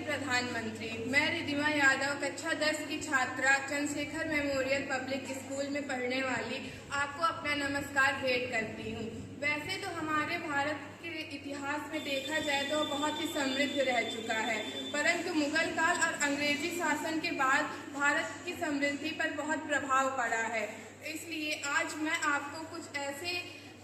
प्रधानमंत्री। मैं रिद्धिमा यादव कक्षा 10 की छात्रा चंद्रशेखर मेमोरियल पब्लिक स्कूल में पढ़ने वाली आपको अपना नमस्कार भेंट करती हूँ। वैसे तो हमारे भारत के इतिहास में देखा जाए तो बहुत ही समृद्ध रह चुका है, परंतु मुगल काल और अंग्रेजी शासन के बाद भारत की समृद्धि पर बहुत प्रभाव पड़ा है। इसलिए आज मैं आपको कुछ ऐसे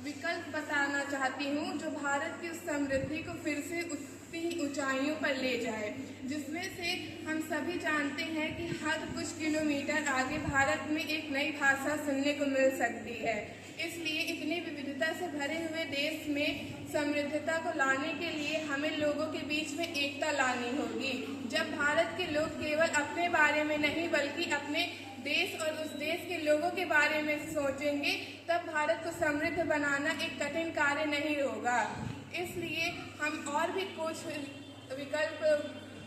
विकल्प बताना चाहती हूँ जो भारत की उस समृद्धि को फिर से उतनी ऊंचाइयों पर ले जाए, जिसमें से हम सभी जानते हैं कि हर कुछ किलोमीटर आगे भारत में एक नई भाषा सुनने को मिल सकती है। इसलिए इतनी विविधता से भरे हुए देश में समृद्धता को लाने के लिए हमें लोगों के बीच में एकता लानी होगी। जब भारत के लोग केवल अपने बारे में नहीं बल्कि अपने देश और उस देश के लोगों के बारे में सोचेंगे, तब भारत को समृद्ध बनाना एक कठिन कार्य नहीं होगा। इसलिए हम और भी कुछ विकल्प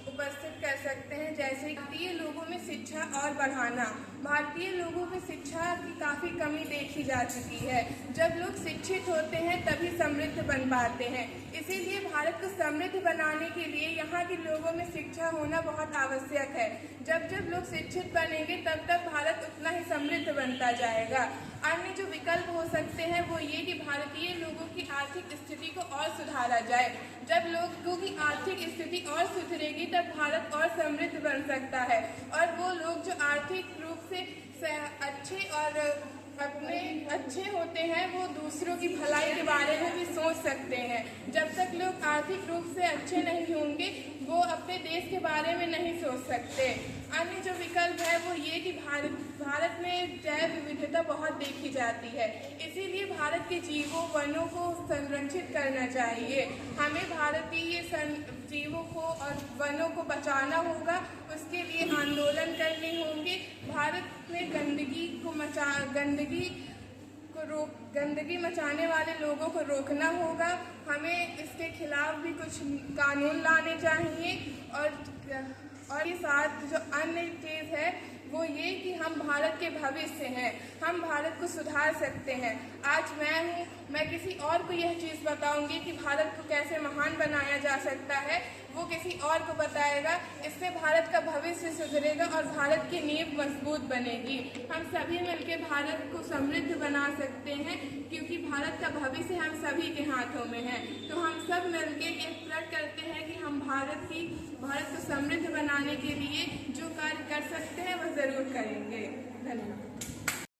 उपस्थित कर सकते हैं, जैसे भारतीय लोगों में शिक्षा और बढ़ाना। भारतीय लोगों में शिक्षा की काफ़ी कमी देखी जा चुकी है। जब लोग शिक्षित होते हैं तभी समृद्ध बन पाते हैं। इसीलिए भारत को समृद्ध बनाने के लिए यहाँ के लोगों में शिक्षा होना बहुत आवश्यक है। जब जब लोग शिक्षित बनेंगे तब तक भारत उतना ही समृद्ध बनता जाएगा। अन्य जो विकल्प हो सकते हैं वो ये कि भारतीय लोगों की आर्थिक स्थिति को और सुधारा जाए। जब लोगों की आर्थिक स्थिति और सुधरेगी तब भारत और समृद्ध बन सकता है, और वो लोग जो आर्थिक रूप से अच्छे और अपने अच्छे होते हैं वो दूसरों की भलाई के बारे में भी सोच सकते हैं। जब तक लोग आर्थिक रूप से अच्छे नहीं होंगे वो अपने देश के बारे में नहीं सोच सकते। अन्य जो विकल्प है वो ये कि भारत में जैव विविधता बहुत देखी जाती है, इसीलिए भारत के जीवों वनों को संरक्षित करना चाहिए। हमें भारतीय जीवों को और वनों को बचाना होगा, उसके लिए आंदोलन करने होंगे। भारत में गंदगी मचाने वाले लोगों को रोकना होगा। हमें इसके खिलाफ भी कुछ कानून लाने चाहिए। और ये साथ जो अन्य चीज़ है वो ये कि हम भारत के भविष्य हैं, हम भारत को सुधार सकते हैं। आज मैं किसी और को यह चीज़ बताऊंगी कि भारत को कैसे महान बनाया जा सकता है, वो किसी और को बताएगा। इससे भारत का भविष्य सुधरेगा और भारत की नींव मजबूत बनेगी। हम सभी मिलकर भारत को समृद्ध बना सकते हैं, क्योंकि भारत का भविष्य हम सभी के हाथों में है। तो हम सब मिलकर एक प्रण करते हैं कि हम भारत को समृद्ध बनाने के लिए जो कार्य कर सकते हैं वह ज़रूर करेंगे। धन्यवाद।